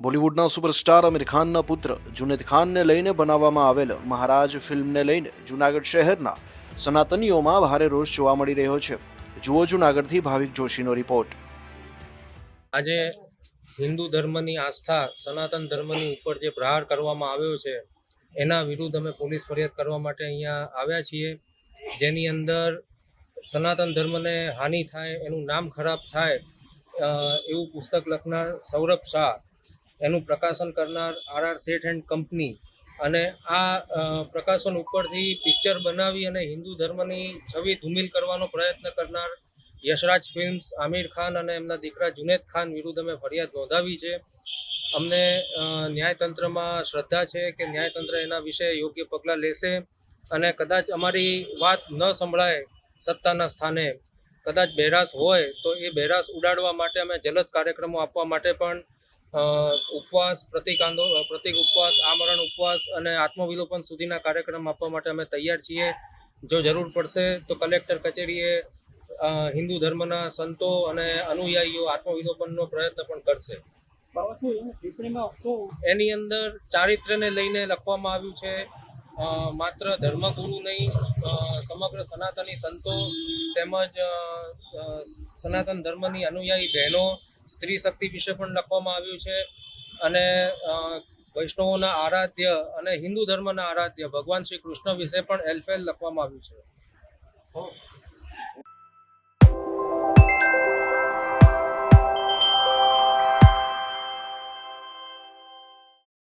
બોલિવૂડના સુપરસ્ટાર આમિર ખાનના પુત્ર જુનેદ ખાનને લઈને બનાવવામાં આવેલ મહારાજ ફિલ્મને લઈને જૂનાગઢ શહેરના સનાતનીઓમાં ભારે રોષ જોવા મળી રહ્યો છે। જુઓ જૂનાગઢથી ભાવિક જોશીનો રિપોર્ટ। આજે હિન્દુ ધર્મની આસ્થા સનાતન ધર્મની ઉપર જે પ્રહાર કરવામાં આવ્યો છે એના વિરુદ્ધ અમે પોલીસ ફરિયાદ કરવા માટે અહીંયા આવ્યા છીએ, જેની અંદર સનાતન ધર્મને હાનિ થાય, એનું નામ ખરાબ થાય એવું પુસ્તક લખનાર સૌરભ શાહ, એનું પ્રકાશન કરનાર RR શેઠ એન્ડ કંપની અને આ પ્રકાશન ઉપરથી પિક્ચર બનાવી અને હિન્દુ ધર્મની છબી ધૂમિલ કરવાનો પ્રયત્ન કરનાર યશરાજ ફિલ્મ્સ, આમિર ખાન અને એમના દીકરા જુનેદ ખાન વિરુદ્ધ અમે ફરિયાદ નોંધાવી છે। અમને ન્યાયતંત્રમાં શ્રદ્ધા છે કે ન્યાયતંત્ર એના વિશે યોગ્ય પગલાં લેશે અને કદાચ અમારી વાત ન સંભળાય સત્તાના સ્થાને, કદાચ બહેરાશ હોય તો એ બહેરાશ ઉડાડવા માટે અમે જલદ કાર્યક્રમો આપવા માટે પણ ઉપવાસ, પ્રતિક ઉપવાસ, આમરણ ઉપવાસ અને આત્મવિલોપન સુધીના કાર્યક્રમ આપવા માટે અમે તૈયાર છીએ। જો જરૂર પડશે તો કલેક્ટર કચેરીએ હિન્દુ ધર્મના સંતો અને અનુયાયીઓ આત્મવિલોપનનો પ્રયત્ન પણ કરશે। એની અંદર ચારિત્ર્યને લઈને લખવામાં આવ્યું છે, માત્ર ધર્મગુરુ નહીં, સમગ્ર સનાતની સંતો તેમજ સનાતન ધર્મની અનુયાયી બહેનો, સ્ત્રી શક્તિ વિશે પણ લખવામાં આવ્યું છે અને વૈષ્ણવોના આરાધ્ય અને હિન્દુ ધર્મના આરાધ્ય ભગવાન શ્રી કૃષ્ણ વિશે પણ એલફેલ લખવામાં આવ્યું છે।